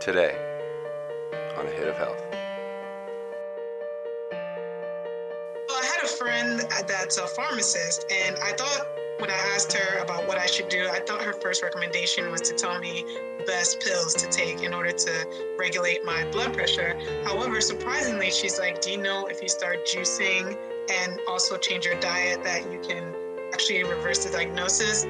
Today on A Hit of Health. Well, I had a friend that's a pharmacist, and I thought when I asked her about what I should do, I thought her first recommendation was to tell me the best pills to take in order to regulate my blood pressure. However, surprisingly, she's like, do you know if you start juicing and also change your diet that you can actually reverse the diagnosis?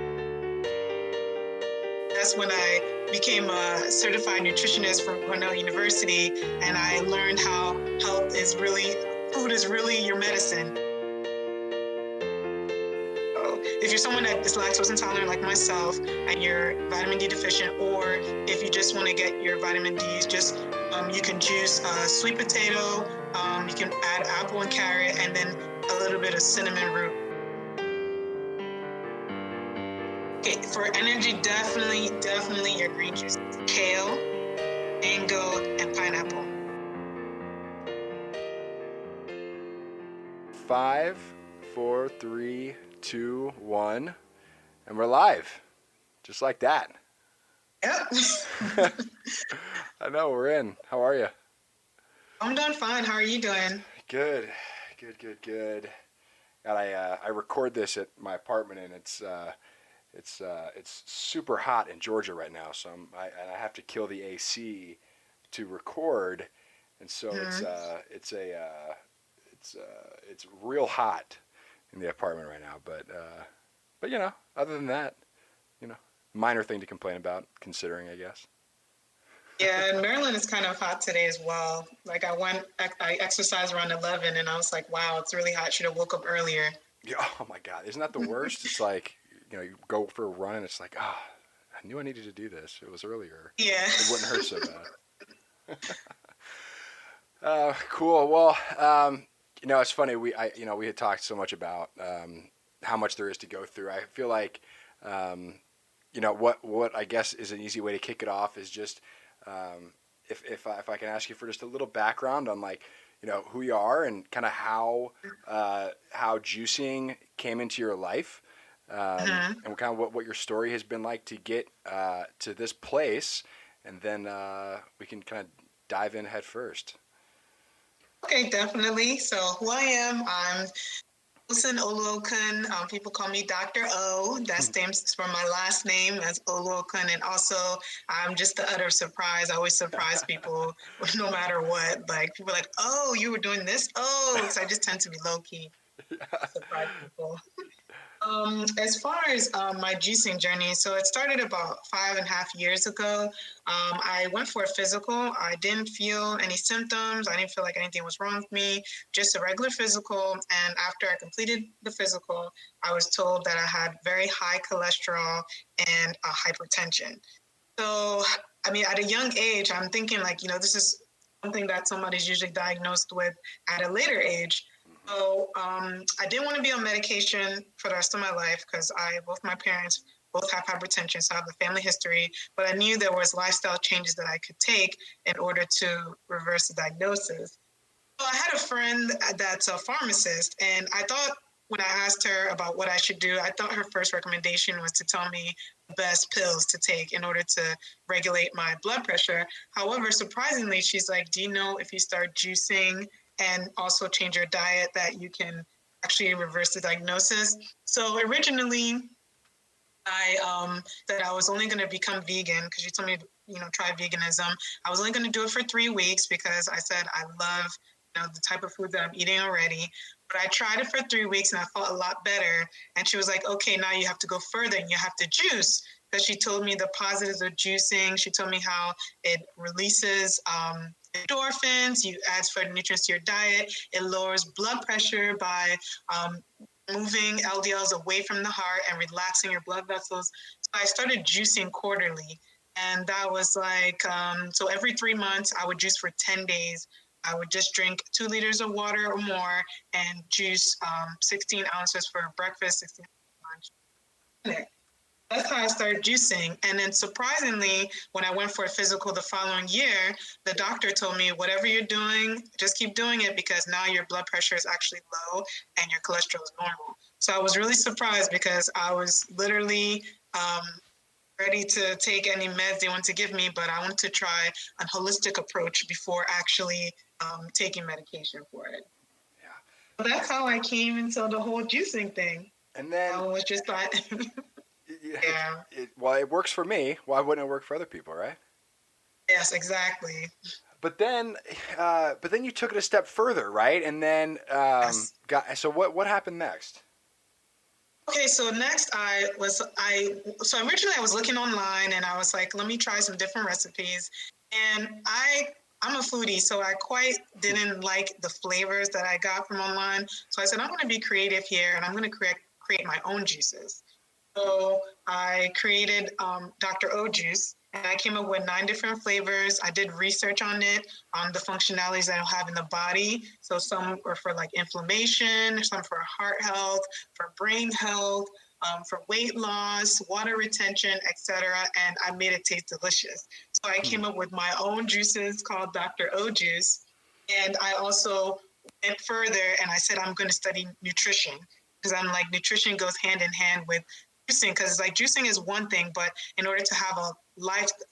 That's when I became a certified nutritionist from Cornell University, and I learned how food is really your medicine. If you're someone that is lactose intolerant like myself and you're vitamin D deficient, or if you just want to get your vitamin Ds, you can juice sweet potato, you can add apple and carrot, and then a little bit of cinnamon root. Okay, for energy, definitely your green juice. Kale, mango, and pineapple. 5, 4, 3, 2, 1, and we're live, just like that. Yep. I know, we're in. How are you? I'm doing fine. How are you doing? Good. God, I record this at my apartment, and it's super hot in Georgia right now, so I have to kill the AC to record, and so it's real hot in the apartment right now. But you know, other than that, you know, minor thing to complain about, considering, I guess. Yeah, Maryland is kind of hot today as well. Like I exercised around 11, and I was like, wow, it's really hot. Should have woke up earlier. Yeah, oh my God, isn't that the worst? It's like, you know, you go for a run and it's like, I knew I needed to do this. It was earlier. Yeah. It wouldn't hurt so bad. Cool. Well, you know, it's funny. We had talked so much about how much there is to go through. I feel like, you know, what I guess is an easy way to kick it off is just if I can ask you for just a little background on, like, you know, who you are and kind of how juicing came into your life, and kind of what your story has been like to get to this place, and then we can kind of dive in head first. Okay, definitely. So who I am, I'm Tosin Oluokun. People call me Dr. O. That stands for my last name as Oluokun. And also, I'm just the utter surprise. I always surprise people no matter what. Like, people are like, oh, you were doing this? Oh, so I just tend to be low-key. Surprise people. As far as my juicing journey, so it started about 5.5 years ago. I went for a physical. I didn't feel any symptoms. I didn't feel like anything was wrong with me, just a regular physical. And after I completed the physical, I was told that I had very high cholesterol and hypertension. So, I mean, at a young age, I'm thinking, like, you know, this is something that somebody's usually diagnosed with at a later age. So I didn't want to be on medication for the rest of my life because both my parents both have hypertension, so I have a family history. But I knew there was lifestyle changes that I could take in order to reverse the diagnosis. So I had a friend that's a pharmacist, and I thought when I asked her about what I should do, I thought her first recommendation was to tell me the best pills to take in order to regulate my blood pressure. However, surprisingly, she's like, do you know if you start juicing and also change your diet that you can actually reverse the diagnosis? So originally, I said I was only going to become vegan because she told me to, you know, try veganism. I was only going to do it for 3 weeks because I said I love, you know, the type of food that I'm eating already. But I tried it for 3 weeks and I felt a lot better. And she was like, okay, now you have to go further and you have to juice. Because she told me the positives of juicing. She told me how it releases endorphins, you add further nutrients to your diet. It lowers blood pressure by moving LDLs away from the heart and relaxing your blood vessels. So I started juicing quarterly. And that was like, so every 3 months, I would juice for 10 days. I would just drink 2 liters of water or more and juice 16 ounces for breakfast, 16 ounces for lunch. That's how I started juicing. And then surprisingly, when I went for a physical the following year, the doctor told me, whatever you're doing, just keep doing it because now your blood pressure is actually low and your cholesterol is normal. So I was really surprised because I was literally ready to take any meds they want to give me, but I want to try a holistic approach before actually taking medication for it. Yeah. So that's how I came into the whole juicing thing. And then, I was just like, yeah. Well, it works for me. Why wouldn't it work for other people, right? Yes, exactly. But then, you took it a step further, right? And then, Yes. so what happened next? Okay, so next so originally I was looking online and I was like, let me try some different recipes. And I'm a foodie, so I quite didn't like the flavors that I got from online. So I said, I'm going to be creative here and I'm going to create my own juices. So I created Dr. Ohhh Juice, and I came up with 9 different flavors. I did research on it, on the functionalities that it'll have in the body. So some are for like inflammation, some for heart health, for brain health, for weight loss, water retention, etc. And I made it taste delicious. So I came up with my own juices called Dr. Ohhh Juice, and I also went further and I said I'm going to study nutrition because I'm like nutrition goes hand in hand with juicing, because like juicing is one thing, but in order to have a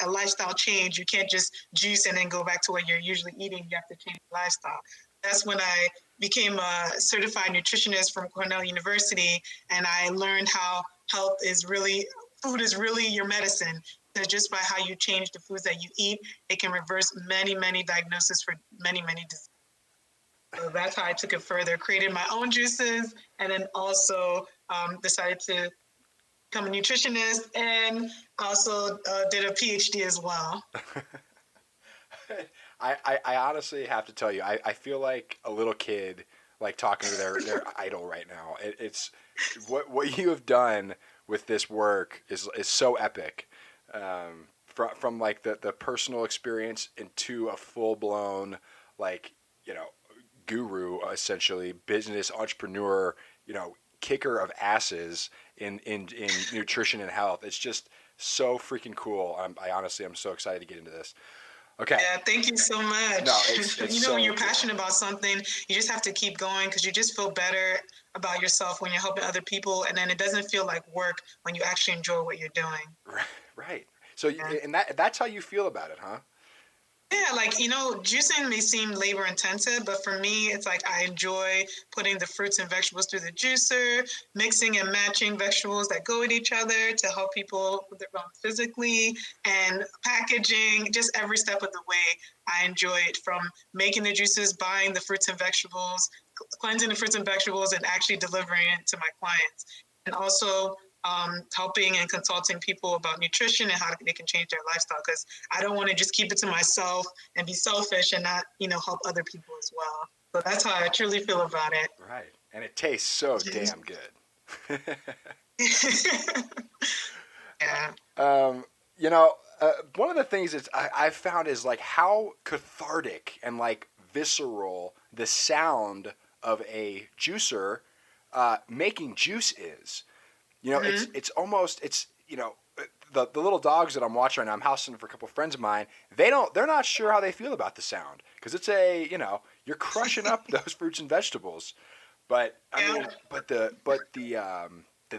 lifestyle change, you can't just juice and then go back to what you're usually eating. You have to change the lifestyle. That's when I became a certified nutritionist from Cornell University, and I learned how food is really your medicine. So just by how you change the foods that you eat, it can reverse many, many diagnoses for many, many diseases. So that's how I took it further, created my own juices, and then also decided to become a nutritionist, and also did a PhD as well. I honestly have to tell you, I feel like a little kid, like talking to their idol right now. It's what you have done with this work is so epic. From like the personal experience into a full blown, like, guru, essentially business entrepreneur, kicker of asses in nutrition and health. It's just so freaking cool. I honestly I'm so excited to get into this. Okay. Yeah, thank you so much. No, it's You know, so when you're cool. passionate about something, you just have to keep going because you just feel better about yourself when you're helping other people, and then it doesn't feel like work when you actually enjoy what you're doing. Right. So Yeah. and that's how you feel about it, huh? Yeah, like, juicing may seem labor intensive, but for me, it's like I enjoy putting the fruits and vegetables through the juicer, mixing and matching vegetables that go with each other to help people physically, and packaging, just every step of the way. I enjoy it, from making the juices, buying the fruits and vegetables, cleansing the fruits and vegetables, and actually delivering it to my clients. And also, helping and consulting people about nutrition and how they can change their lifestyle, because I don't want to just keep it to myself and be selfish and not, help other people as well. So that's how I truly feel about it. Right. And it tastes so damn good. Yeah. um, you know, one of the things that I've found is like how cathartic and like visceral the sound of a juicer making juice is. It's almost the little dogs that I'm watching right now. I'm housing for a couple of friends of mine. They're not sure how they feel about the sound because it's you're crushing up those fruits and vegetables, but I mean, the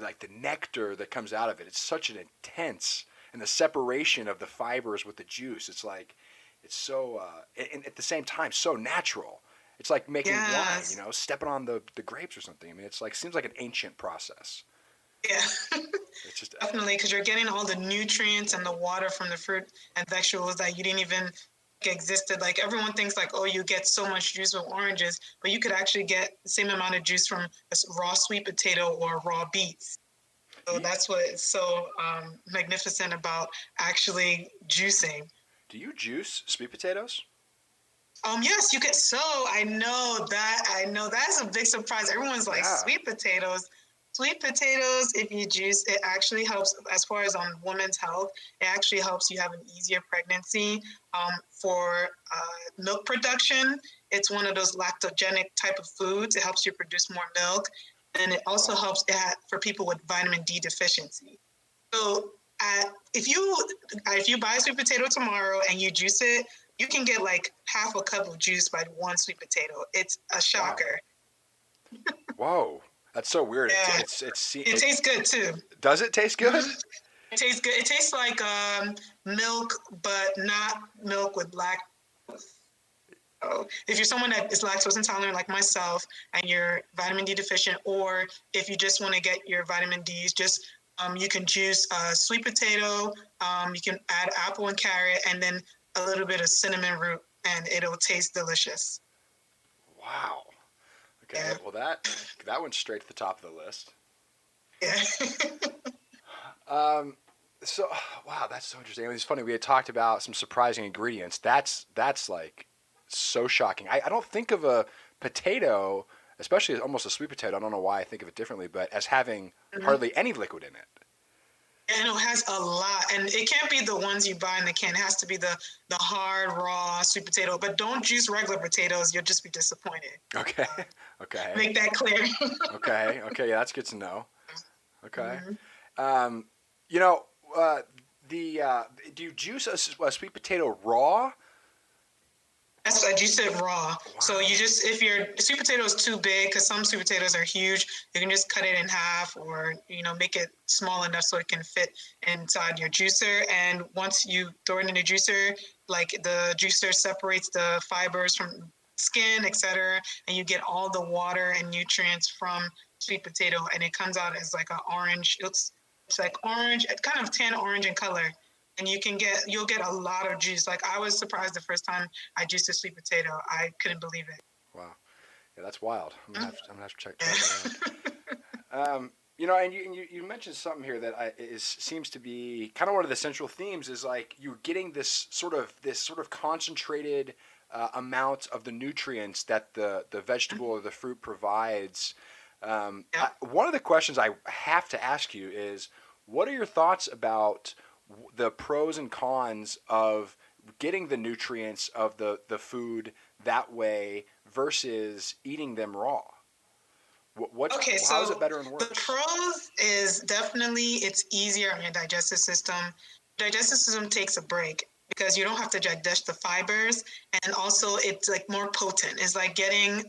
like the nectar that comes out of it, it's such an intense, and the separation of the fibers with the juice. It's like it's so and at the same time so natural. It's like making wine, stepping on the grapes or something. I mean, it's like seems like an ancient process. Yeah. It's just Definitely, because you're getting all the nutrients and the water from the fruit and vegetables that you didn't even existed. Like everyone thinks like, oh, you get so much juice with oranges, but you could actually get the same amount of juice from a raw sweet potato or raw beets. So that's what is so magnificent about actually juicing. Do you juice sweet potatoes? Yes, you could. So I know that's a big surprise. Everyone's like, Yeah. sweet potatoes. Sweet potatoes, if you juice, it actually helps as far as on women's health. It actually helps you have an easier pregnancy. For milk production, it's one of those lactogenic type of foods. It helps you produce more milk, and it also helps for people with vitamin D deficiency. So if you buy a sweet potato tomorrow and you juice it, you can get like half a cup of juice by one sweet potato. It's a shocker. Wow. Whoa. That's so weird. Yeah. It tastes good too. Does it taste good? It tastes good. It tastes like milk, but not milk with lactose. So if you're someone that is lactose intolerant like myself and you're vitamin D deficient, or if you just want to get your vitamin Ds, just you can juice sweet potato, you can add apple and carrot, and then a little bit of cinnamon root, and it'll taste delicious. Wow. Okay. Yeah. Well, that went straight to the top of the list. Yeah. Um, so, wow, that's so interesting. It's funny. We had talked about some surprising ingredients. That's like so shocking. I don't think of a potato, especially almost a sweet potato. I don't know why I think of it differently, but as having hardly any liquid in it. And it has a lot, and it can't be the ones you buy in the can. It has to be the hard, raw sweet potato. But don't juice regular potatoes; you'll just be disappointed. Okay. Okay. Make that clear. Okay. Okay. Yeah, that's good to know. Okay. Mhm. Um, you know, the do you juice a sweet potato raw? That's like you said, raw. So Wow. you just, if your sweet potato is too big, because some sweet potatoes are huge, you can just cut it in half, or make it small enough so it can fit inside your juicer. And once you throw it in the juicer, like the juicer separates the fibers from skin, etc., and you get all the water and nutrients from sweet potato, and it comes out as like an orange. It's like orange, kind of tan orange in color, and you'll get a lot of juice. Like I was surprised the first time I juiced a sweet potato. I couldn't believe it. Wow. Yeah, that's wild. I'm gonna have to try that Yeah. out. And you mentioned something here that seems to be kind of one of the central themes is like you're getting this sort of concentrated amount of the nutrients that the vegetable or the fruit provides. Yeah. One of the questions I have to ask you is, what are your thoughts about the pros and cons of getting the nutrients of the food that way versus eating them raw? Okay, How is it so better and the worse? pros is definitely it's easier on your digestive system. Digestive system takes a break because you don't have to digest the fibers, and also it's like more potent. It's like getting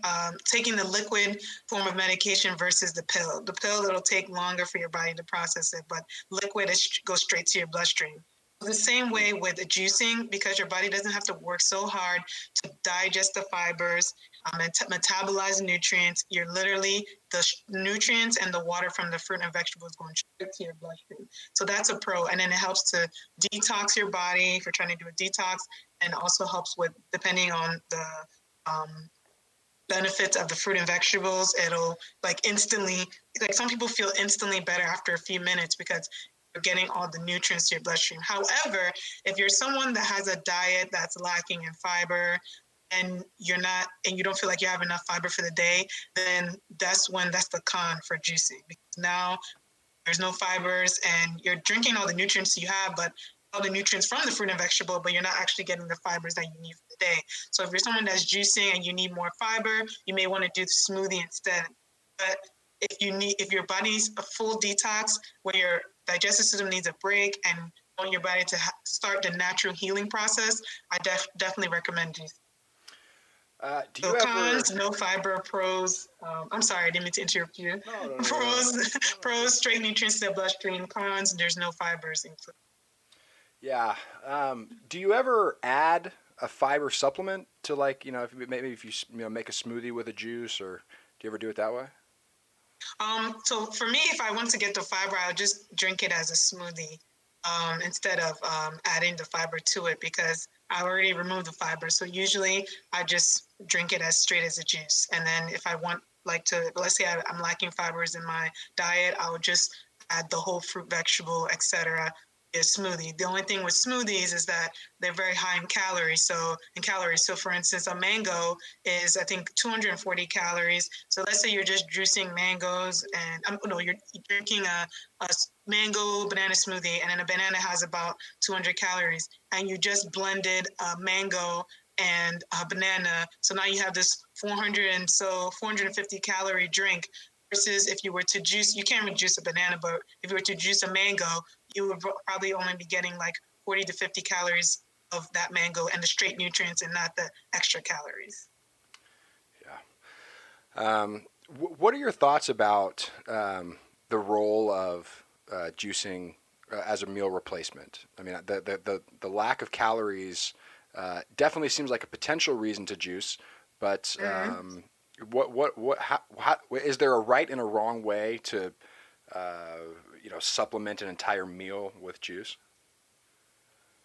taking the liquid form of medication versus the pill. The pill, it'll take longer for your body to process it, but liquid goes straight to your bloodstream. The same Mm. way with the juicing, because your body doesn't have to work so hard to digest the fibers and metabolize nutrients. You're literally the nutrients and the water from the fruit and vegetables going straight to your bloodstream. So that's a pro. And then it helps to detox your body if you're trying to do a detox, and also helps with, depending on the benefits of the fruit and vegetables, it'll like instantly, like some people feel instantly better after a few minutes because you're getting all the nutrients to your bloodstream. However, if you're someone that has a diet that's lacking in fiber, and you don't feel like you have enough fiber for the day, then that's the con for juicing, because now there's no fibers and you're drinking all the nutrients you have, but all the nutrients from the fruit and vegetable, but you're not actually getting the fibers that you need for the day. So if you're someone that's juicing and you need more fiber, you may want to do the smoothie instead. But if your body needs a full detox where your digestive system needs a break and want your body to start the natural healing process, I definitely recommend juicing. Do So you ever? cons, no fiber. Pros, I'm sorry, I didn't mean to interrupt you. No, no, no, no, no. Pros, pros, straight nutrients to the bloodstream. Cons, there's no fibers included. Yeah. Do you ever add a fiber supplement to, like, if you make a smoothie with a juice, or do you ever do it that way? So for me, if I want to get the fiber, I'll just drink it as a smoothie instead of adding the fiber to it, because I already removed the fiber. So usually I just drink it as straight as a juice. And then if I want, like, let's say I'm lacking fibers in my diet, I would just add the whole fruit, vegetable, etc. A smoothie. The only thing with smoothies is that they're very high in calories. So for instance, a mango is, I think, 240 calories. So let's say you're just juicing mangoes, and no, you're drinking a mango banana smoothie, and then a banana has about 200 calories, and you just blended a mango and a banana. So now you have this 450 calorie drink. Versus if you were to juice, you can't really juice a banana, but if you were to juice a mango, you would probably only be getting like 40 to 50 calories of that mango and the straight nutrients, and not the extra calories. Yeah. What are your thoughts about the role of juicing as a meal replacement? I mean, the lack of calories definitely seems like a potential reason to juice, but Mm-hmm. how, is there a right and a wrong way to supplement an entire meal with juice?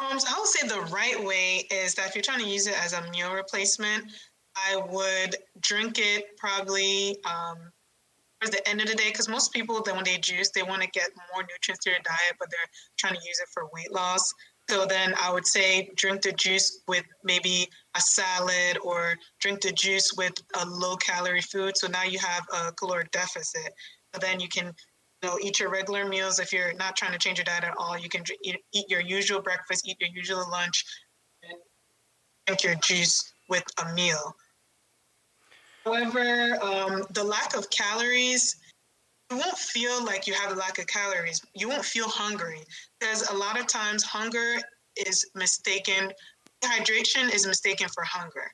So I would say the right way is that if you're trying to use it as a meal replacement, I would drink it probably towards the end of the day, because most people, then when they juice, they want to get more nutrients to their diet, but they're trying to use it for weight loss. So then I would say drink the juice with maybe a salad, or drink the juice with a low calorie food. So now you have a caloric deficit. But then you can eat your regular meals. If you're not trying to change your diet at all, you can eat your usual breakfast, eat your usual lunch, and drink your juice with a meal. However, the lack of calories, you won't feel like you have a lack of calories. You won't feel hungry, because a lot of times hunger is mistaken. Dehydration is mistaken for hunger.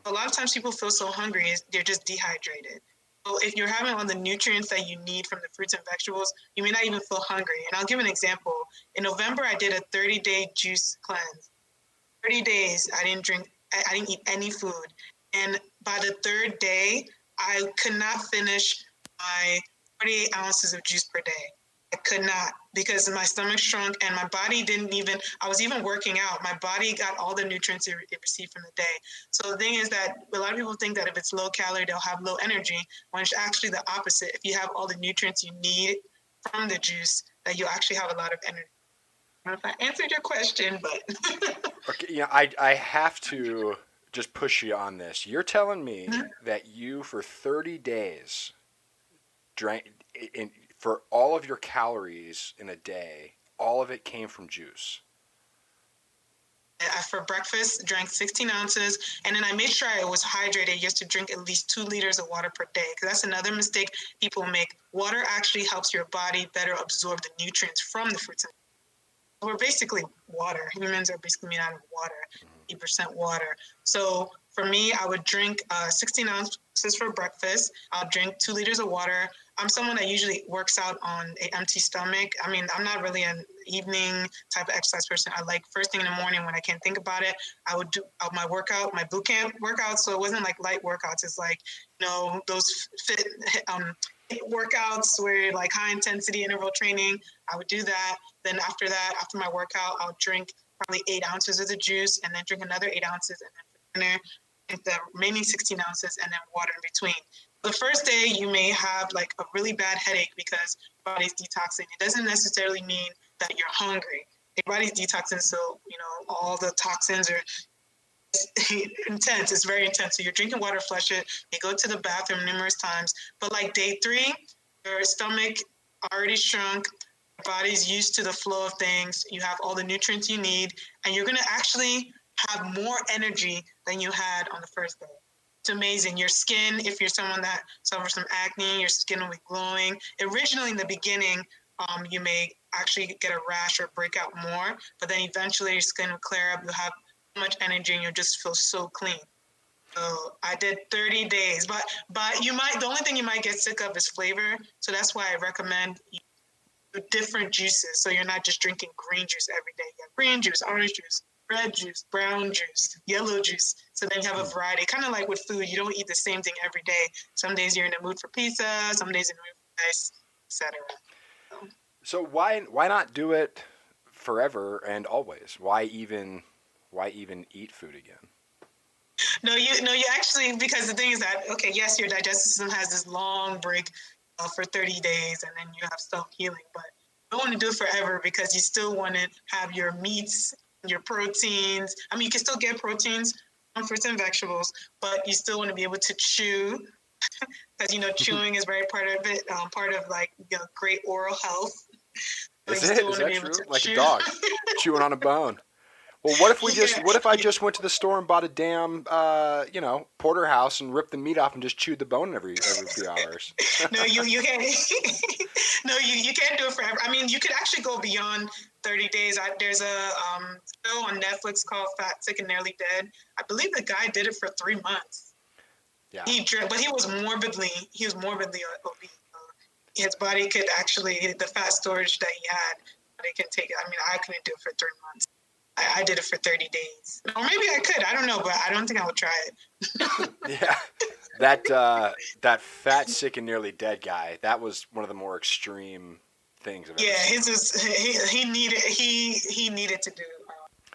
A lot of times people feel so hungry, they're just dehydrated. So if you're having all the nutrients that you need from the fruits and vegetables, you may not even feel hungry. And I'll give an example. In November, I did a 30-day juice cleanse. 30 days, I didn't drink, I didn't eat any food. And by the third day, I could not finish my 48 ounces of juice per day. I could not, because my stomach shrunk and my body didn't even, I was even working out. My body got all the nutrients it received from the day. So the thing is that a lot of people think that if it's low calorie, they'll have low energy, when it's actually the opposite. If you have all the nutrients you need from the juice, that you'll actually have a lot of energy. I don't know if I answered your question, but Okay, I have to just push you on this. You're telling me that you for 30 days drank for all of your calories in a day, all of it came from juice. For breakfast, drank 16 ounces, and then I made sure I was hydrated, just to drink at least 2 liters of water per day, because that's another mistake people make. Water actually helps your body better absorb the nutrients from the fruits and we're basically water. Humans are basically made out of water, 80% water. So for me, I would drink 16 ounces for breakfast. I'll drink 2 liters of water. I'm someone that usually works out on an empty stomach. I mean, I'm not really an evening type of exercise person. I like first thing in the morning when I can't think about it, I would do my workout, my boot camp workout. So it wasn't like light workouts. It's like, those fit workouts where like high intensity interval training. I would do that. Then after that, after my workout, I'll drink probably 8 ounces of the juice, and then drink another 8 ounces, and then for dinner, drink the remaining 16 ounces, and then water in between. The first day, you may have like a really bad headache because your body's detoxing. It doesn't necessarily mean that you're hungry. Your body's detoxing, so all the toxins are intense. It's very intense. So you're drinking water, flush it. You go to the bathroom numerous times. But like day 3, your stomach already shrunk. Your body's used to the flow of things. You have all the nutrients you need, and you're gonna actually have more energy than you had on the first day. It's amazing. Your skin, if you're someone that suffers from acne, your skin will be glowing. Originally, in the beginning, you may actually get a rash or break out more, but then eventually your skin will clear up. You'll have much energy and you'll just feel so clean. So I did 30 days, but the only thing you might get sick of is flavor. So that's why I recommend different juices. So you're not just drinking green juice every day. You have green juice, orange juice, red juice, brown juice, yellow juice. So then you have a variety. Kind of like with food, you don't eat the same thing every day. Some days you're in the mood for pizza, some days in the mood for rice, etc. So why not do it forever and always? Why even eat food again? No, you actually, because the thing is that, okay, yes, your digestive system has this long break for 30 days, and then you have self-healing, but you don't want to do it forever, because you still want to have your meats, your proteins. I mean, you can still get proteins from fruits and vegetables, but you still want to be able to chew, because, chewing is very part of it, part of like, great oral health. So Is you still it? Is want to that be able true? to Like a chew. dog chewing on a bone. Well, what if Yeah. what if I just went to the store and bought a damn, porterhouse and ripped the meat off and just chewed the bone every few hours? No, you can't. No, you can't do it forever. I mean, you could actually go beyond 30 days. There's a show on Netflix called Fat, Sick, and Nearly Dead. I believe the guy did it for 3 months. Yeah. But he was morbidly obese. His body could actually, the fat storage that he had They can take it. I mean, I couldn't do it for 3 months. I did it for 30 days. Or maybe I could. I don't know, but I don't think I would try it. Yeah. That fat, sick, and nearly dead guy, that was one of the more extreme things I've ever Yeah, seen. his was he needed to do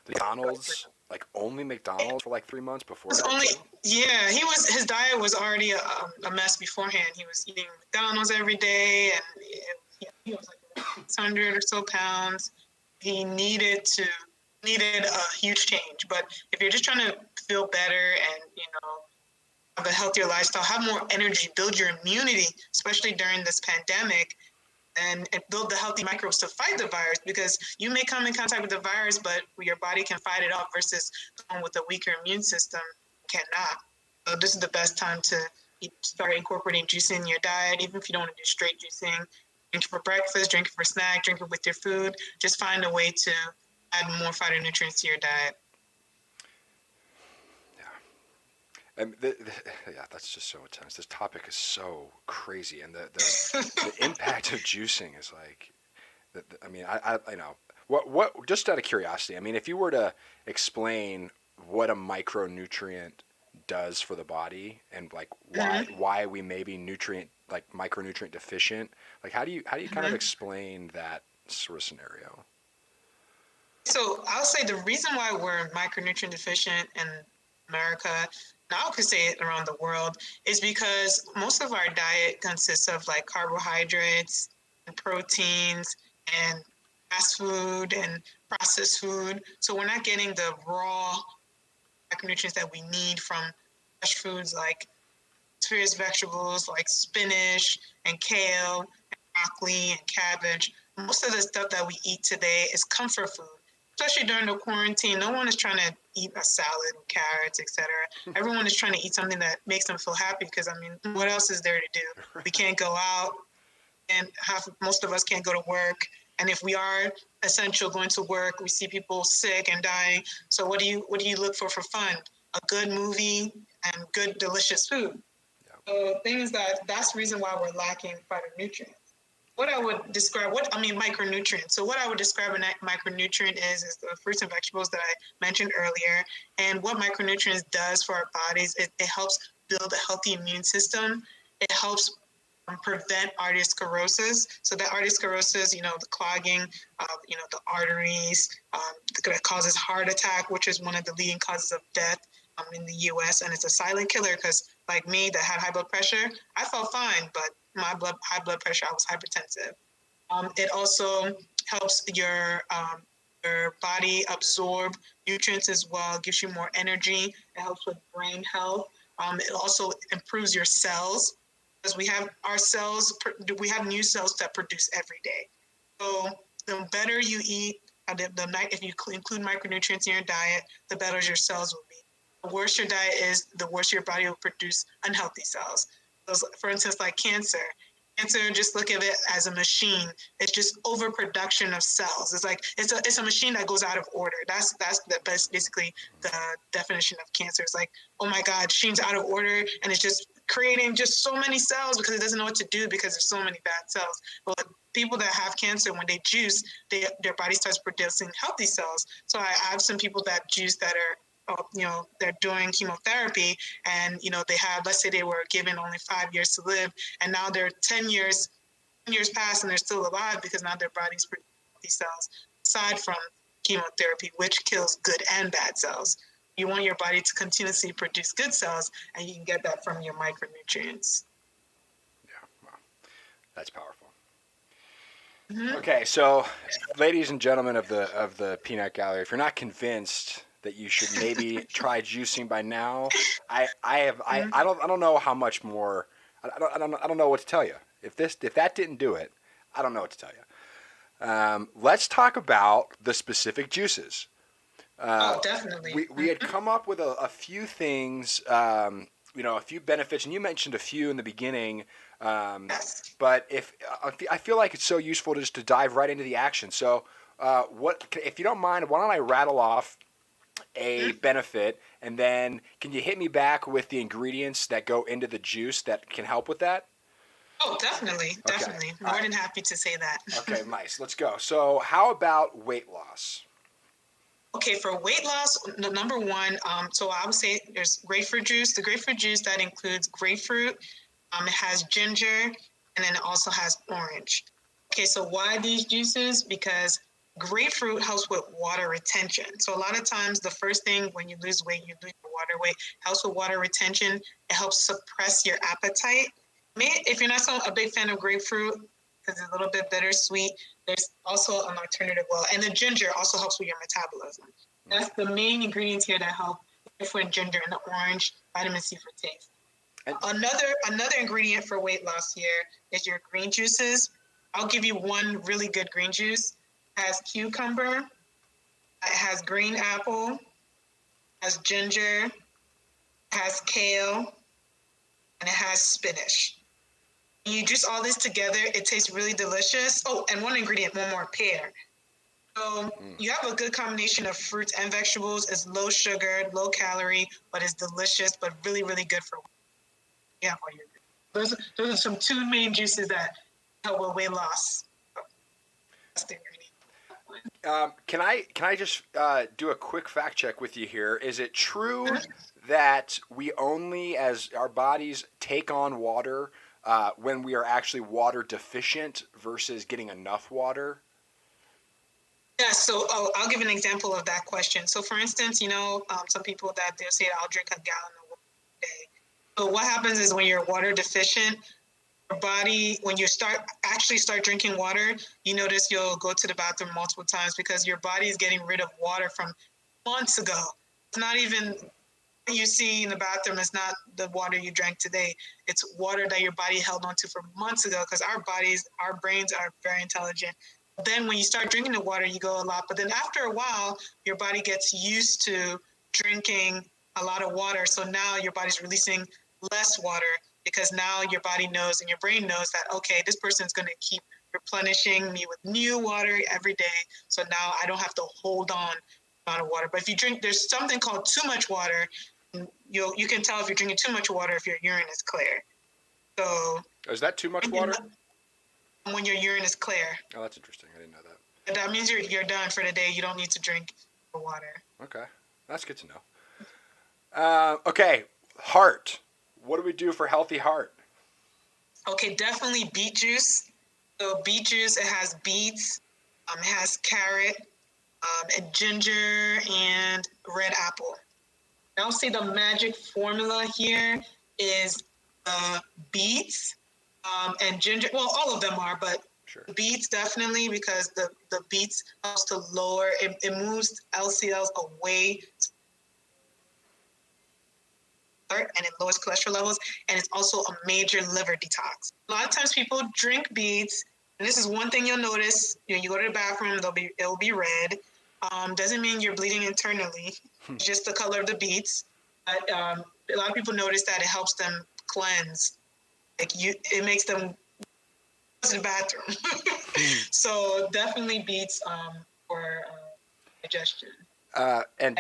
McDonald's, like only McDonald's for like 3 months before that only too? yeah, his diet was already a mess beforehand. He was eating McDonald's every day, and he was like 600 or so pounds. He needed a huge change. But if you're just trying to feel better and have a healthier lifestyle, have more energy, build your immunity, especially during this pandemic, and build the healthy microbes to fight the virus, because you may come in contact with the virus, but your body can fight it off versus someone with a weaker immune system cannot. So this is the best time to start incorporating juicing in your diet, even if you don't want to do straight juicing. Drink it for breakfast, drink it for snack, drink it with your food. Just find a way to add more phytonutrients to your diet. And yeah, that's just so intense. This topic is so crazy, and the impact of juicing is like, I mean, I know what. Just out of curiosity, I mean, if you were to explain what a micronutrient does for the body, and like why we may be micronutrient deficient, like how do you kind of explain that sort of scenario? So I'll say the reason why we're micronutrient deficient in America, and I could say it around the world, is because most of our diet consists of like carbohydrates and proteins and fast food and processed food. So we're not getting the raw micronutrients that we need from fresh foods like various vegetables like spinach and kale and broccoli and cabbage. Most of the stuff that we eat today is comfort food, especially during the quarantine. No one is trying to eat a salad with carrots, etc. Everyone is trying to eat something that makes them feel happy, because I mean, what else is there to do? We can't go out, and most of us can't go to work. And if we are essential going to work, we see people sick and dying. So what do you look for fun? A good movie and good delicious food. Yeah. So things that's the reason why we're lacking phytonutrients. What I would describe, micronutrients. So what I would describe a micronutrient is the fruits and vegetables that I mentioned earlier. And what micronutrients does for our bodies, it helps build a healthy immune system. It helps prevent arteriosclerosis. So that arteriosclerosis, the clogging of, the arteries, that causes heart attack, which is one of the leading causes of death in the U.S. And it's a silent killer, because like me that had high blood pressure, I felt fine, but my high blood pressure, I was hypertensive. It also helps your body absorb nutrients as well, gives you more energy. It helps with brain health. It also improves your cells, because we have new cells that produce every day. So the better you eat, if you include micronutrients in your diet, the better your cells will be. The worse your diet is, the worse your body will produce unhealthy cells. So, for instance, like cancer, just look at it as a machine. It's just overproduction of cells. It's like it's a machine that goes out of order. That's basically the definition of cancer. It's like, oh my God, machine's out of order, and it's just creating just so many cells because it doesn't know what to do because there's so many bad cells. But people that have cancer, when they juice, their body starts producing healthy cells. So I have some people that juice that are they're doing chemotherapy, and they have, let's say they were given only 5 years to live, and now they're 10 years past and they're still alive, because now their body's producing these cells, aside from chemotherapy, which kills good and bad cells. You want your body to continuously produce good cells, and you can get that from your micronutrients. Yeah, wow, that's powerful. Okay, so ladies and gentlemen of the peanut gallery, if you're not convinced that you should maybe try juicing by now, I don't know how much more. I don't know what to tell you. If that didn't do it, I don't know what to tell you. Let's talk about the specific juices. Definitely. We had come up with a few things, a few benefits, and you mentioned a few in the beginning. Yes. But I feel like it's so useful just to dive right into the action. So, if you don't mind, why don't I rattle off a benefit, and then can you hit me back with the ingredients that go into the juice that can help with that? Oh, definitely, Okay. definitely. All More right. than happy to say that. Okay, nice. Let's go. So, how about weight loss? Okay, for weight loss, the number one, so I would say there's grapefruit juice. The grapefruit juice that includes grapefruit, it has ginger, and then it also has orange. Okay, so why these juices? Because grapefruit helps with water retention. So a lot of times, the first thing when you lose weight, you lose your water weight. Helps with water retention. It helps suppress your appetite. If you're not a big fan of grapefruit, because it's a little bit bittersweet, there's also an alternative. Well, and the ginger also helps with your metabolism. That's the main ingredients here that help for ginger and the orange, vitamin C for taste. And Another ingredient for weight loss here is your green juices. I'll give you one really good green juice. It has cucumber, it has green apple, it has ginger, it has kale, and it has spinach. When you juice all this together, it tastes really delicious. Oh, and one ingredient, one more, pear. So you have a good combination of fruits and vegetables. It's low sugar, low calorie, but it's delicious, but really, really good for yeah. Those are some two main juices that help with weight loss. That's the ingredient. can I just do a quick fact check with you here? Is it true that we only, as our bodies take on water when we are actually water deficient versus getting enough water? Yeah, so I'll give an example of that question. So, for instance, some people that they'll say, I'll drink a gallon of water a day. So, what happens is when you're water deficient, your body, when you start drinking water, you notice you'll go to the bathroom multiple times because your body is getting rid of water from months ago. It's not even what you see in the bathroom is not the water you drank today. It's water that your body held onto for months ago because our brains are very intelligent. Then when you start drinking the water, you go a lot. But then after a while, your body gets used to drinking a lot of water. So now your body's releasing less water because now your body knows and your brain knows that, okay, this person's going to keep replenishing me with new water every day. So now I don't have to hold on to the amount of water. But if you drink, there's something called too much water. You can tell if you're drinking too much water if your urine is clear. So Is that too much water? When your urine is clear. Oh, that's interesting. I didn't know that. That means you're done for the day. You don't need to drink water. Okay, that's good to know. Okay, heart. What do we do for healthy heart? Okay, definitely beet juice. So beet juice, it has beets, it has carrot, and ginger, and red apple. I'll say the magic formula here is beets and ginger. Well, all of them are, but Sure. beets definitely because the beets helps to lower, it moves LCLs away and it lowers cholesterol levels, and it's also a major liver detox. A lot of times people drink beets, and this is one thing you'll notice. You go to the bathroom, it'll be red. Doesn't mean you're bleeding internally. It's just the color of the beets. But a lot of people notice that it helps them cleanse. It makes them go to the bathroom. So definitely beets for digestion. And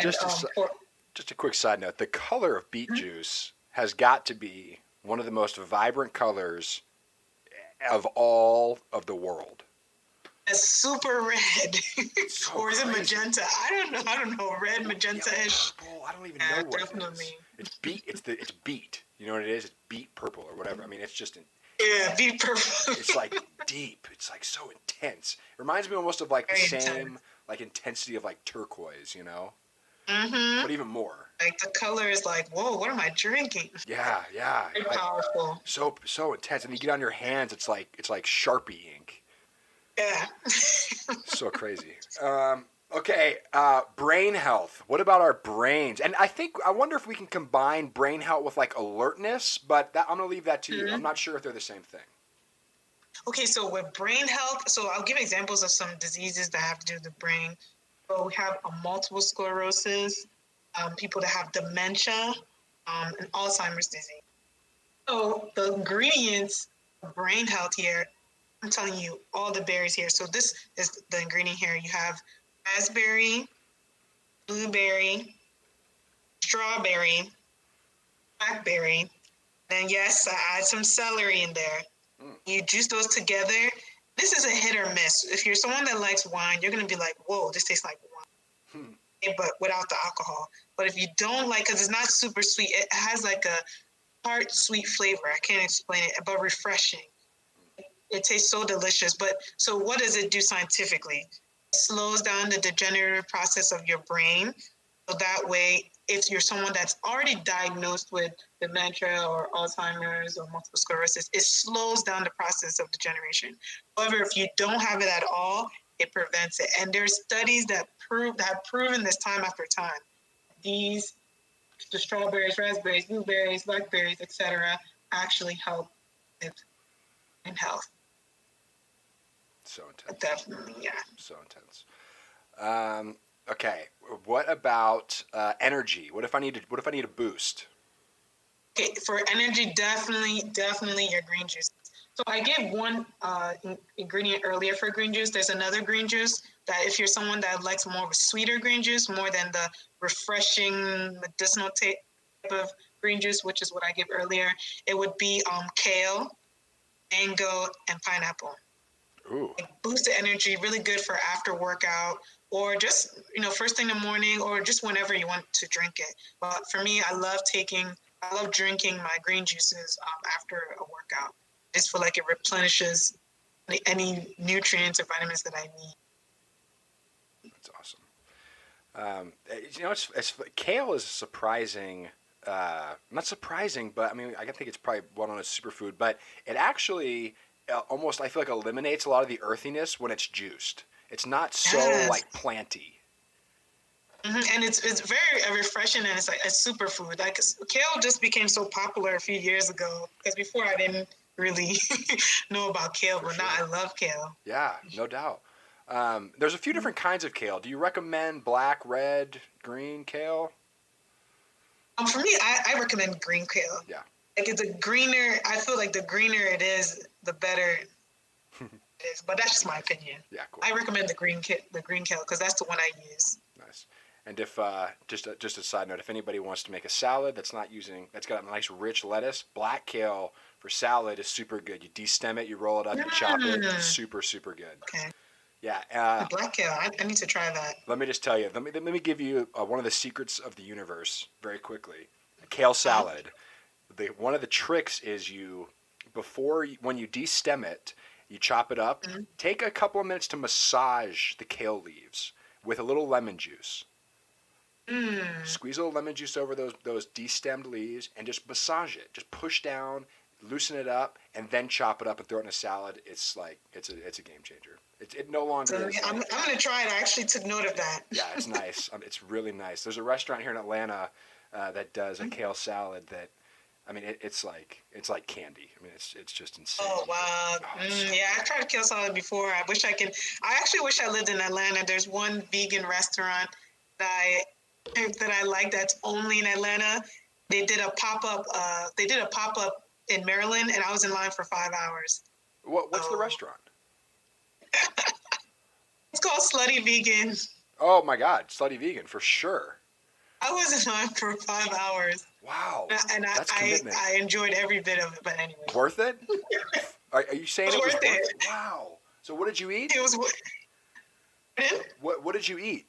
just a quick side note, the color of beet juice has got to be one of the most vibrant colors of all of the world. It's super red. So or is it crazy. magenta? I don't know. Red, magenta-ish. Purple. I don't even know what definitely. it is. It's beet. It's beet. You know what it is? It's beet purple or whatever. I mean, it's just Yeah, beet purple. it's like deep. It's like so intense. It reminds me almost of like the same like intensity of like turquoise, you know? Mm-hmm. But even more. Like the color is like, whoa, what am I drinking? Yeah. Very powerful. So intense. And you get on your hands, it's like Sharpie ink. Yeah. So crazy. Okay, brain health. What about our brains? And I wonder if we can combine brain health with like alertness, but I'm going to leave that to you. I'm not sure if they're the same thing. Okay, so with brain health, so I'll give examples of some diseases that have to do with the brain. So we have multiple sclerosis, people that have dementia, and Alzheimer's disease. So the ingredients of brain health here, I'm telling you all the berries here. So this is the ingredient here. You have raspberry, blueberry, strawberry, blackberry, and yes, I add some celery in there. You juice those together. This is a hit or miss. If you're someone that likes wine, you're going to be like, whoa, this tastes like wine, but without the alcohol. But if you don't like, because it's not super sweet, it has like a tart, sweet flavor. I can't explain it, but refreshing. It tastes so delicious. But so what does it do scientifically? It slows down the degenerative process of your brain. So that way, if you're someone that's already diagnosed with dementia or Alzheimer's or multiple sclerosis, it slows down the process of degeneration. However, if you don't have it at all, it prevents it. And there's studies that have proven this time after time. The strawberries, raspberries, blueberries, blackberries, etc., actually help with brain health. So intense. Definitely, yeah. So intense. Okay. What about energy? What if I need a boost? Okay, for energy, definitely your green juice. So I gave one ingredient earlier for green juice. There's another green juice that if you're someone that likes more of a sweeter green juice, more than the refreshing medicinal type of green juice, which is what I gave earlier, it would be kale, mango, and pineapple. Ooh. Like boost the energy, really good for after workout or just, first thing in the morning or just whenever you want to drink it. But for me, I love drinking my green juices after a workout. I just feel like it replenishes any nutrients or vitamins that I need. That's awesome. It's kale is surprising. Not surprising, but I mean, I think it's probably well known as superfood. But it actually almost, I feel like, eliminates a lot of the earthiness when it's juiced. It's not so like planty. Mm-hmm. And it's very refreshing, and it's like a superfood. Like kale just became so popular a few years ago because before I didn't really know about kale, but now I love kale. Yeah, no doubt. There's a few different kinds of kale. Do you recommend black, red, green kale? For me, I recommend green kale. Yeah. Like it's a greener. I feel like the greener it is, the better it is. But that's just my opinion. Yeah, cool. I recommend the green kale because that's the one I use. Nice. And if just a side note, if anybody wants to make a salad that's got a nice rich lettuce, black kale for salad is super good. You destem it, you roll it up, you chop it. Super, super good. Okay. Yeah. Black kale. I need to try that. Let me just tell you. Let me give you one of the secrets of the universe very quickly. A kale salad. One of the tricks is when you destem it, you chop it up. Mm-hmm. Take a couple of minutes to massage the kale leaves with a little lemon juice. Squeeze a little lemon juice over those destemmed leaves and just massage it. Just push down, loosen it up, and then chop it up and throw it in a salad. It's like it's a game changer. It no longer is. I'm gonna try it. I actually took note of that. Yeah, it's nice. It's really nice. There's a restaurant here in Atlanta that does a kale salad that, I mean, it's like candy. I mean, it's just insane. Oh wow! Yeah, I've tried kale salad before. I actually wish I lived in Atlanta. There's one vegan restaurant that I like that's only in Atlanta. They did a pop up. In Maryland, and I was in line for 5 hours. What's the restaurant? It's called Slutty Vegan. Oh my God, Slutty Vegan for sure. I was in line for 5 hours. Wow, and that's commitment. I enjoyed every bit of it. But anyway, worth it? Are you saying it was worth it? Wow. So what did you eat? It was. What did you eat?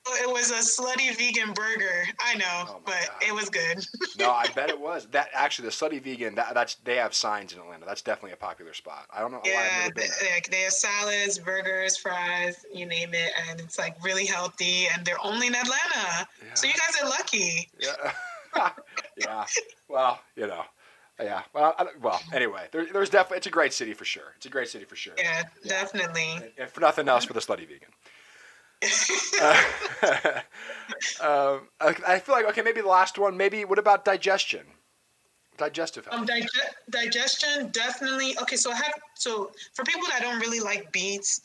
It was a slutty vegan burger. I know, but God. It was good. No, I bet it was. That actually, the slutty vegan. They have signs in Atlanta. That's definitely a popular spot. I don't know. Yeah, they have salads, burgers, fries, you name it, and it's like really healthy. And they're only in Atlanta, yeah. So you guys are lucky. Yeah. Yeah. Well, Yeah. Well. Anyway, there's definitely. It's a great city for sure. Yeah, definitely. And if for nothing else, for the slutty vegan. I feel like maybe the last one. Maybe what about digestion? Digestive health. Digestion definitely. Okay, so for people that don't really like beets,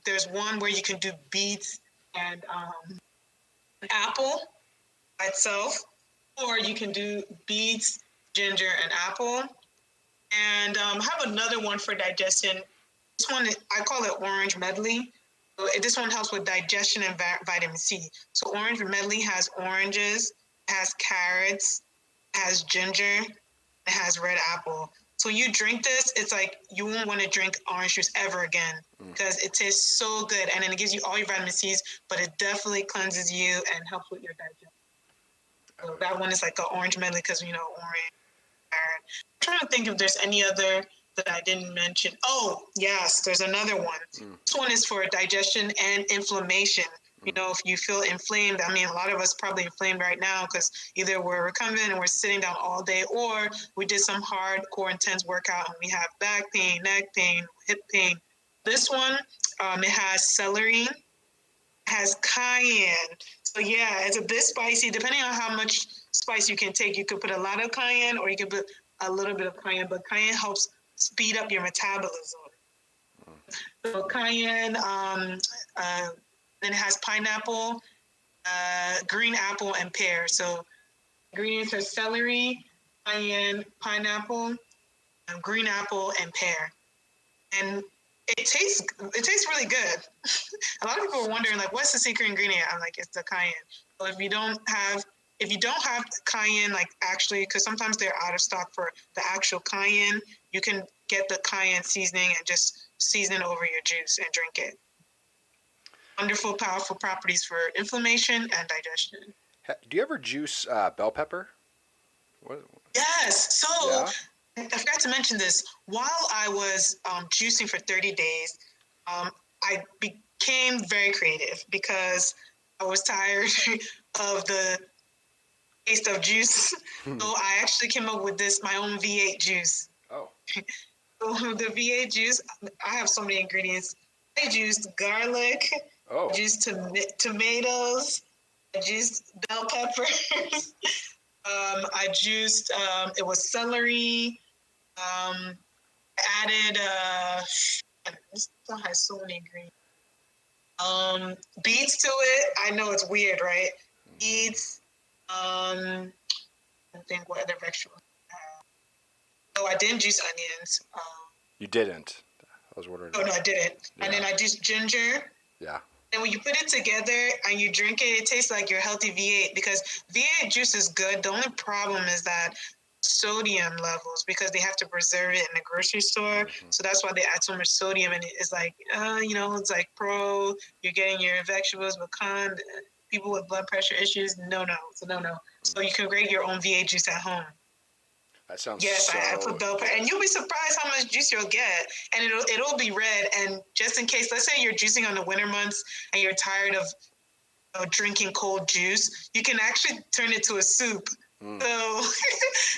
there's one where you can do beets and apple by itself, or you can do beets, ginger, and apple. And I have another one for digestion. This one I call it orange medley. This one helps with digestion and vitamin C. So orange medley has oranges, has carrots, has ginger, it has red apple. So when you drink this, it's like you won't want to drink orange juice ever again because it tastes so good. And then it gives you all your vitamin C's, but it definitely cleanses you and helps with your digestion. So that one is like an orange medley because, orange. I'm trying to think if there's any other that I didn't mention. Oh, yes, there's another one. This one is for digestion and inflammation. If you feel inflamed, I mean, a lot of us probably inflamed right now because either we're recumbent and we're sitting down all day, or we did some hardcore intense workout and we have back pain, neck pain, hip pain. This one, it has celery, it has cayenne. So yeah, it's a bit spicy. Depending on how much spice you can take, you could put a lot of cayenne or you can put a little bit of cayenne, but cayenne helps speed up your metabolism. So cayenne, then it has pineapple, green apple, and pear. So ingredients are celery, cayenne, pineapple, green apple, and pear. And it tastes really good. A lot of people are wondering, like, what's the secret ingredient? I'm like, it's the cayenne. So if you don't have cayenne, like actually, because sometimes they're out of stock for the actual cayenne, you can get the cayenne seasoning and just season it over your juice and drink it. Wonderful, powerful properties for inflammation and digestion. Do you ever juice bell pepper? What? Yes. So Yeah? I forgot to mention this. While I was juicing for 30 days, I became very creative because I was tired of the taste of juice. So I actually came up with my own V8 juice. Oh. So the V8 juice, I have so many ingredients. I juiced garlic. Oh. I juiced tomatoes. I juiced bell peppers. I juiced, it was celery. I added, this one has so many ingredients. Beets to it. I know it's weird, right? Beets. I think what other vegetables I have. Oh, I didn't juice onions. You didn't? I was wondering. Oh, no, I didn't. Yeah. And then I juiced ginger. Yeah. And when you put it together and you drink it, it tastes like your healthy V8 because V8 juice is good. The only problem is that sodium levels because they have to preserve it in the grocery store. So that's why they add so much sodium. And it's like, it's like you're getting your vegetables, but people with blood pressure issues, no. So you can create your own V8 juice at home. That sounds yes, so... I put bell pepper, and you'll be surprised how much juice you'll get, and it'll be red. And just in case, let's say you're juicing on the winter months and you're tired of drinking cold juice, you can actually turn it to a soup.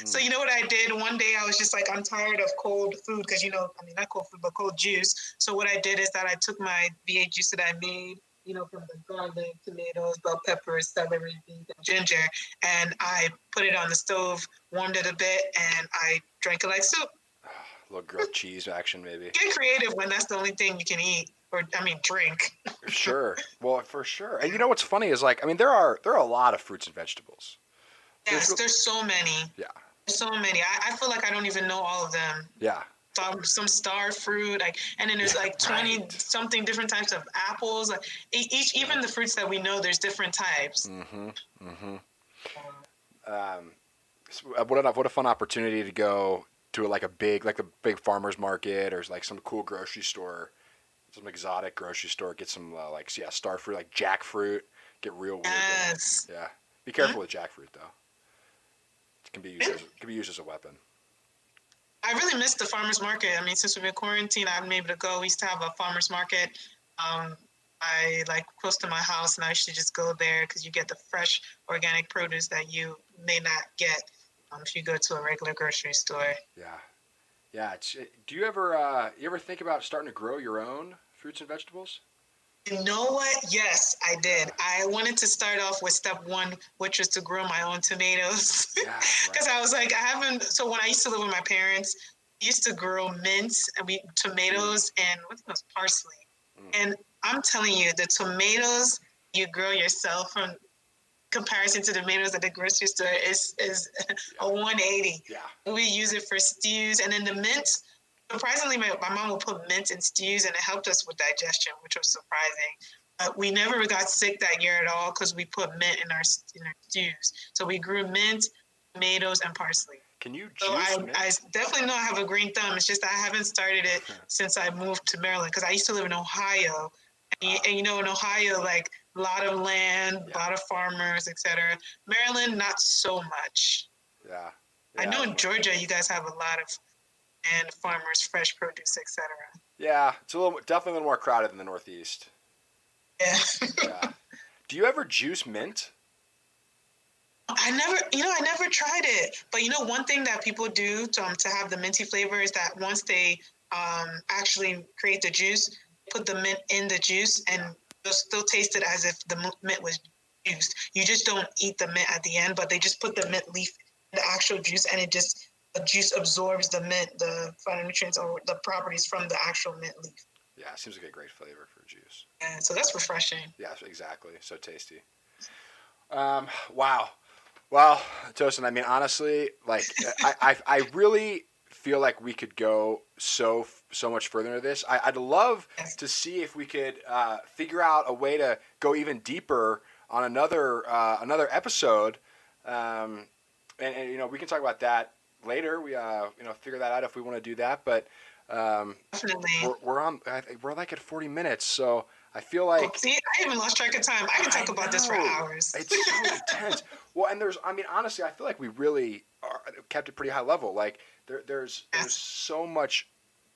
So you know what I did? One day I was just like, I'm tired of cold food because not cold food, but cold juice. So what I did is that I took my V8 juice that I made, from the garlic, tomatoes, bell peppers, celery, beans, and ginger, and I put it on the stove, warmed it a bit, and I drank it like soup. A little grilled cheese action, maybe. Get creative when that's the only thing you can eat, drink. Sure. Well, for sure. And what's funny is there are a lot of fruits and vegetables. Yes, there's so many. Yeah. There's so many. I feel like I don't even know all of them. Yeah. Some star fruit, and then there's 20 something different types of apples. Even the fruits that we know, there's different types. What a fun opportunity to go to a big farmer's market or some cool grocery store, some exotic grocery store. Get some star fruit like jackfruit. Get real weird. Yes. Yeah. Be careful with jackfruit though. It can be used as a weapon. I really miss the farmer's market. Since we've been quarantined, I haven't been able to go. We used to have a farmer's market. I close to my house, and I used to just go there because you get the fresh organic produce that you may not get if you go to a regular grocery store. Yeah. Do you ever think about starting to grow your own fruits and vegetables? You know what? Yes, I did. I wanted to start off with step one, which was to grow my own tomatoes. Because I was like, so when I used to live with my parents, we used to grow mints and tomatoes and what's those, parsley. And I'm telling you, the tomatoes you grow yourself from comparison to the tomatoes at the grocery store is a 180. Yeah. We use it for stews. And then the mint, surprisingly, my mom would put mint in stews, and it helped us with digestion, which was surprising. We never got sick that year at all because we put mint in our stews. So we grew mint, tomatoes, and parsley. Can you So juice I definitely know I have a green thumb. It's just I haven't started it since I moved to Maryland because I used to live in Ohio. And you know, in Ohio, like a lot of land, a lot of farmers, etc. Maryland, not so much. Yeah. I know in Georgia, you guys have a lot of land, farmers, fresh produce, etc. Yeah, it's definitely a little more crowded than the Northeast. Yeah. Yeah. Do you ever juice mint? I never tried it. But one thing that people do to have the minty flavor is that once they actually create the juice, put the mint in the juice, and they'll still taste it as if the mint was juiced. You just don't eat the mint at the end, but they just put the mint leaf in the actual juice, and the juice absorbs the mint, the phytonutrients or the properties from the actual mint leaf. Yeah, it seems like a great flavor for juice. And so that's refreshing. Yeah, exactly. So tasty. Wow. Well, Tosin, I mean, honestly, like, I really feel like we could go so much further into this. I'd love to see if we could figure out a way to go even deeper on another episode, and we can talk about that later. We figure that out if we want to do that. But definitely, we're like at 40 minutes, so I feel like see, I even lost track of time. I can talk about this for hours. It's so intense. Well, and honestly, I feel like we really kept it pretty high level. Like there's so much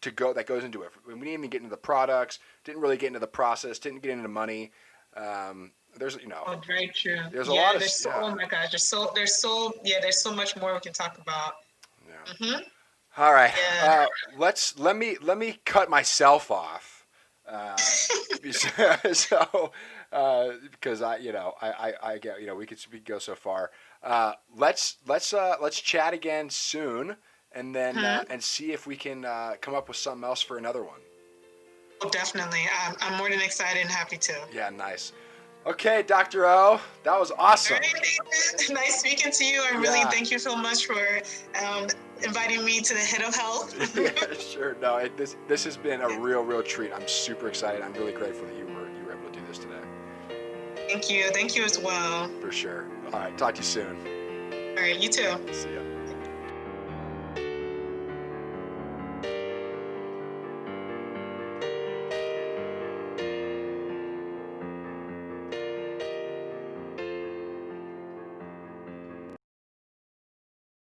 to go that goes into it. We didn't even get into the products. Didn't really get into the process. Didn't get into money. There's Oh, very true. There's a lot of oh my gosh, there's so much more we can talk about. Yeah. Mm-hmm. All right. Yeah. Let me cut myself off. So because I get we could go so far. Let's chat again soon, and then and see if we can come up with something else for another one. Oh, definitely. I'm more than excited and happy to. Yeah, nice. Okay, Dr. O, that was awesome. Right. Nice speaking to you. Really thank you so much for inviting me to the Head of Health. Yeah, sure. No, this has been a real treat. I'm super excited. I'm really grateful that you were able to do this today. Thank you. Thank you as well. For sure. All right. Talk to you soon. All right. You too. See ya.